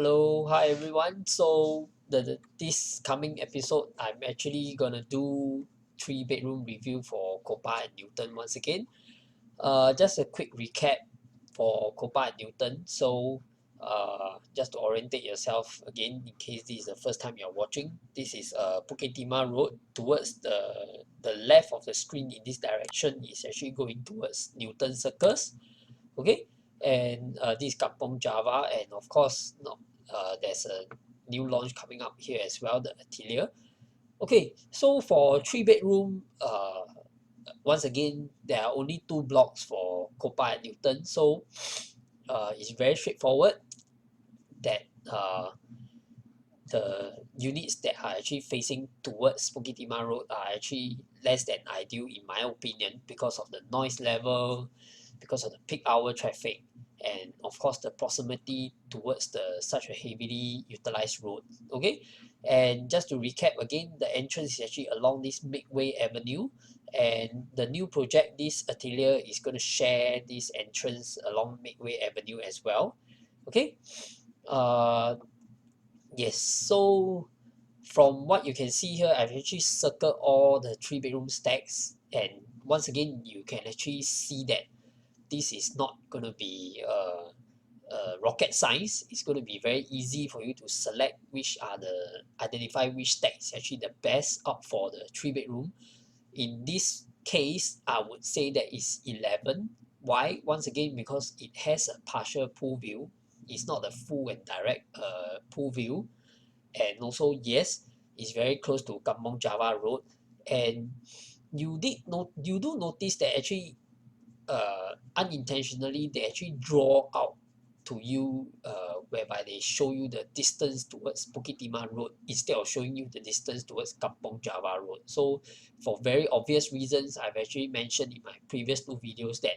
Hello, hi everyone. So this coming episode, I'm actually gonna do 3 bedroom review for Kopar at Newton once again. Just a quick recap for Kopar at Newton. So just to orientate yourself again, in case this is the first time you're watching, this is Bukit Timah Road. Towards the left of the screen in this direction is actually going towards Newton Circus. Okay, and this is Kampong Java, and of course there's a new launch coming up here as well, the Atelier. Okay, so for 3 bedroom, once again there are only 2 blocks for Kopar at Newton, so it's very straightforward that the units that are actually facing towards Bukit Timah Road are actually less than ideal in my opinion, because of the noise level, because of the peak hour traffic, and of course the proximity towards such a heavily utilized road. Okay, and just to recap again, the entrance is actually along this Midway Avenue, and the new project, this Atelier, is going to share this entrance along Midway Avenue as well. Okay, uh, yes, so from what you can see here, I've actually circled all the 3 bedroom stacks, and once again you can actually see that this is not going to be rocket science. It's going to be very easy for you to select identify which stack is actually the best up for the 3 bedroom. In this case, I would say that is 11. Why? Once again, because it has a partial pool view. It's not the full and direct pool view, and also yes, it's very close to Kampong Java Road, and you do notice that actually unintentionally they actually draw out to you, whereby they show you the distance towards Bukit Timah Road instead of showing you the distance towards Kampong Java Road. So for very obvious reasons, I've actually mentioned in my previous 2 videos that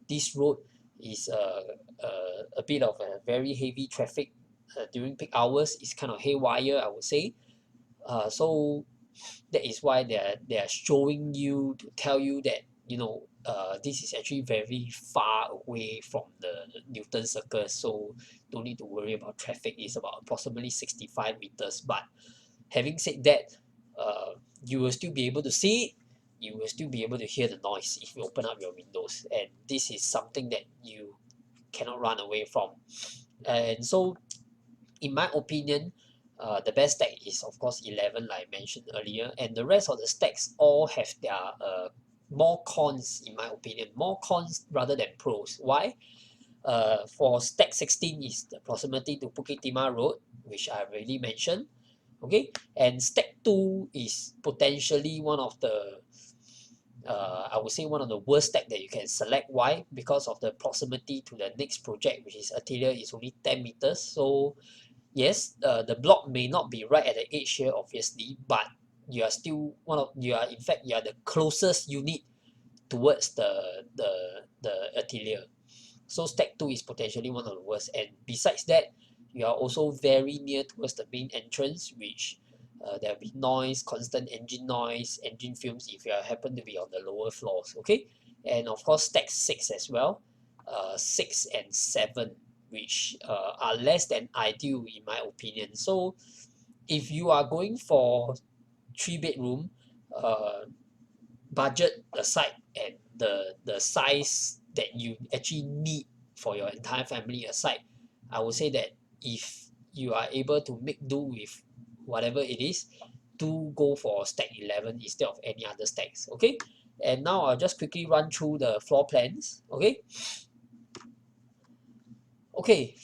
this road is a bit of a very heavy traffic during peak hours. It's kind of haywire, I would say. So that is why they are showing you to tell you that this is actually very far away from the Newton Circus, so don't need to worry about traffic. It's about approximately 65 meters. But having said that, you will still be able to see it. You will still be able to hear the noise if you open up your windows, and this is something that you cannot run away from. And so, in my opinion, the best stack is of course 11, like I mentioned earlier, and the rest of the stacks all have their more cons, in my opinion, more cons rather than pros. Why? For stack 16 is the proximity to Bukit Timah Road, which I already mentioned. Okay, and stack 2 is potentially one of the I would say one of the worst stack that you can select. Why? Because of the proximity to the next project, which is Atelier, is only 10 meters. So yes, the block may not be right at the edge here, obviously, but you are still you are, in fact, you are the closest unit towards the Atelier. So stack 2 is potentially one of the worst, and besides that, you are also very near towards the main entrance, which there will be noise, constant engine noise, engine fumes if you happen to be on the lower floors. Okay, and of course stack 6 as well, 6 and 7, which are less than ideal in my opinion. So if you are going for 3 bedroom, uh, budget aside, and the size that you actually need for your entire family aside, I would say that if you are able to make do with whatever it is, do go for stack 11 instead of any other stacks. Okay, and now I'll just quickly run through the floor plans. Okay,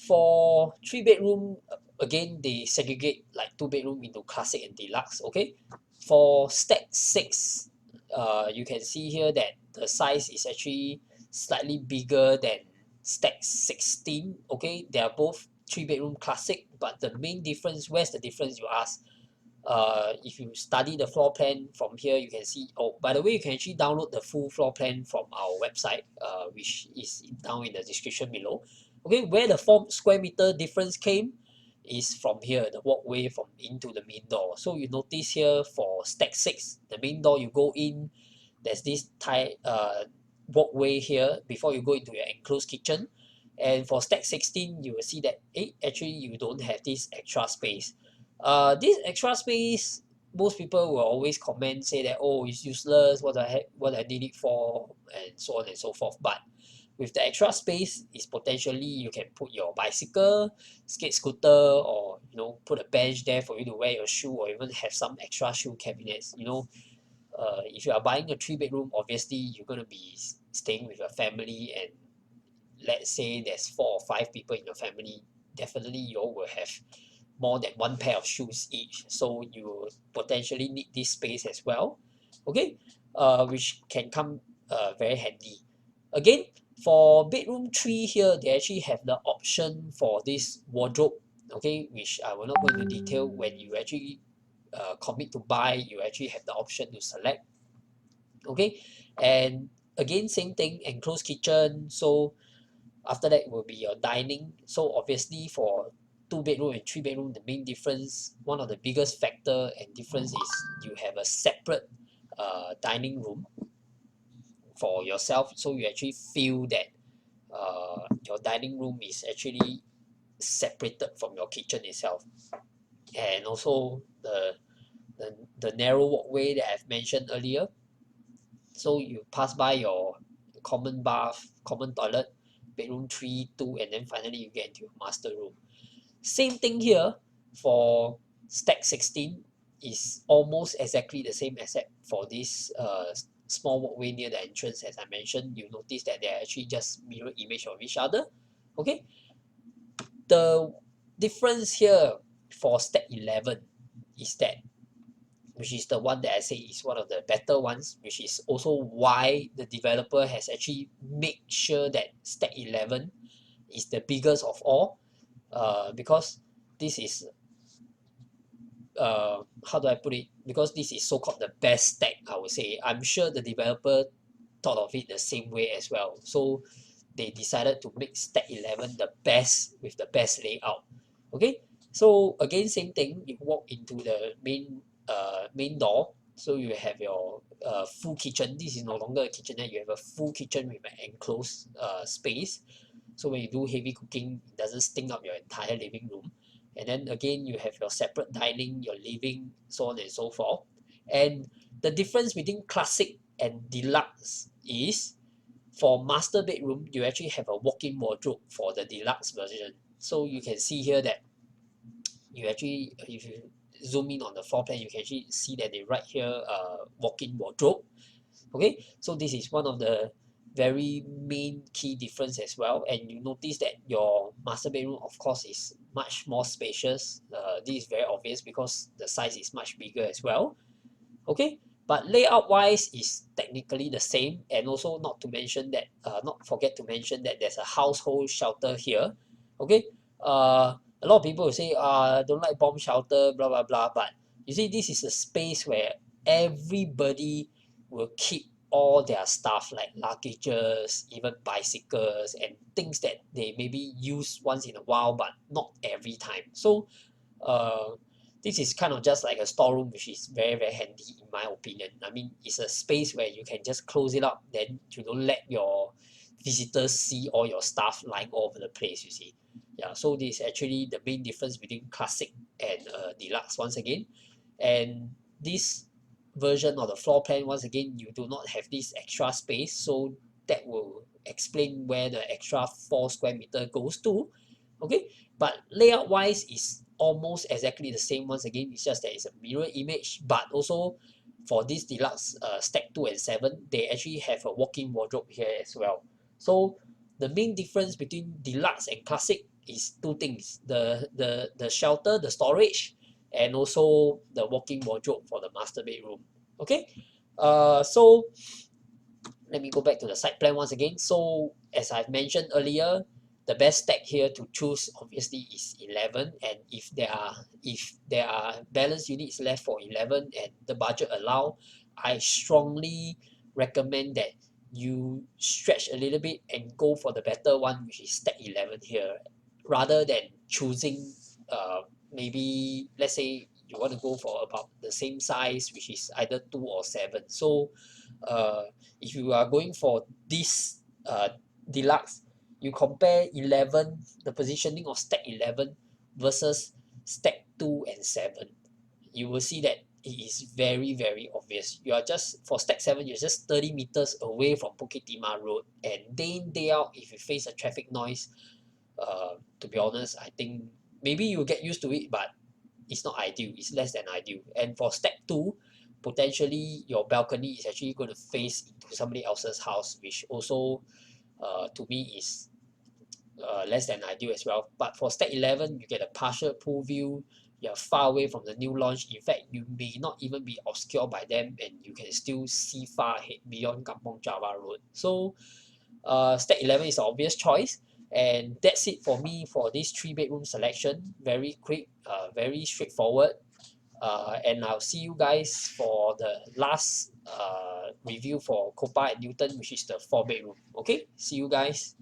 for 3 bedroom, again they segregate like 2 bedroom into classic and deluxe. Okay, for stack 6, you can see here that the size is actually slightly bigger than stack 16. Okay, they are both 3 bedroom classic, but the main difference, where's the difference, you ask? If you study the floor plan from here, you can see. Oh, by the way, you can actually download the full floor plan from our website, which is down in the description below. Okay, where the 4 square meter difference came is from here, the walkway from into the main door. So you notice here for stack 6, the main door, you go in, there's this walkway here before you go into your enclosed kitchen. And for stack 16, you will see that actually you don't have this extra space. This extra space, most people will always comment, say that, oh, it's useless, what I need it for, and so on and so forth. But with the extra space, is potentially you can put your bicycle, skate scooter, or put a bench there for you to wear your shoe, or even have some extra shoe cabinets. If you are buying a 3-bedroom, obviously you're going to be staying with your family, and let's say there's 4 or 5 people in your family, definitely you all will have more than one pair of shoes each, so you potentially need this space as well, okay, which can come very handy. Again, for bedroom 3 here, they actually have the option for this wardrobe, okay, which I will not go into detail. When you actually commit to buy, you actually have the option to select, okay. And again, same thing, enclosed kitchen. So after that will be your dining. So obviously for 2-bedroom and 3-bedroom, the main difference, one of the biggest factor and difference is you have a separate dining room for yourself. So you actually feel that your dining room is actually separated from your kitchen itself. And also the narrow walkway that I've mentioned earlier. So you pass by your common bath, common toilet, bedroom 3, 2, and then finally you get into your master room. Same thing here for stack 16, is almost exactly the same except for this small walkway near the entrance. As I mentioned, you notice that they're actually just mirror image of each other. Okay, the difference here for stack 11 is that, which is the one that I say is one of the better ones, which is also why the developer has actually made sure that stack 11 is the biggest of all, because this is how do I put it? Because this is so-called the best stack, I would say. I'm sure the developer thought of it the same way as well. So they decided to make stack 11 the best with the best layout. Okay, so again, same thing. You walk into the main door, so you have your full kitchen. This is no longer a kitchenette. You have a full kitchen with an enclosed space. So when you do heavy cooking, it doesn't stink up your entire living room. And then again, you have your separate dining, your living, so on and so forth. And the difference between classic and deluxe is, for master bedroom, you actually have a walk-in wardrobe for the deluxe version. So you can see here that you actually, if you zoom in on the floor plan, you can actually see that they write here walk-in wardrobe. Okay, so this is one of the very main key difference as well. And you notice that your master bedroom, of course, is much more spacious. This is very obvious because the size is much bigger as well. Okay, but layout wise is technically the same. And also not to mention that, not forget to mention that there's a household shelter here. Okay, a lot of people will say, don't like bomb shelter, blah blah blah. But you see, this is a space where everybody will keep all their stuff like luggages, even bicycles, and things that they maybe use once in a while, but not every time. So uh, this is kind of just like a storeroom, which is very, very handy in my opinion. I mean, it's a space where you can just close it up, then you don't let your visitors see all your stuff lying all over the place, you see. Yeah, so this is actually the main difference between classic and deluxe once again. And this version of the floor plan, once again, you do not have this extra space, so that will explain where the extra 4 square meter goes to. Okay, but layout wise is almost exactly the same. Once again, it's just that it's a mirror image, but also for this deluxe stack 2 and 7, they actually have a walk-in wardrobe here as well. So the main difference between deluxe and classic is two things: the shelter, the storage, and also the walk-in wardrobe for the master bedroom. Okay, so let me go back to the site plan once again. So as I've mentioned earlier, the best stack here to choose obviously is 11. And if there are balance units left for 11 and the budget allow, I strongly recommend that you stretch a little bit and go for the better one, which is stack 11 here, rather than choosing maybe, let's say you want to go for about the same size, which is either 2 or 7. So if you are going for this deluxe, you compare 11, the positioning of stack 11 versus stack 2 and 7, you will see that it is very, very obvious. You are just, for stack 7, you're just 30 meters away from Bukit Timah Road, and day in, day out, if you face a traffic noise, to be honest, I think maybe you'll get used to it, but it's not ideal, it's less than ideal. And for stack 2, potentially your balcony is actually going to face into somebody else's house, which also to me is less than ideal as well. But for stack 11, you get a partial pool view, you're far away from the new launch. In fact, you may not even be obscured by them, and you can still see far ahead beyond Kampong Java Road. So stack 11 is the obvious choice. And that's it for me for this 3-bedroom selection. Very quick, very straightforward. And I'll see you guys for the last review for Kopar at Newton, which is the 4-bedroom. Okay, see you guys.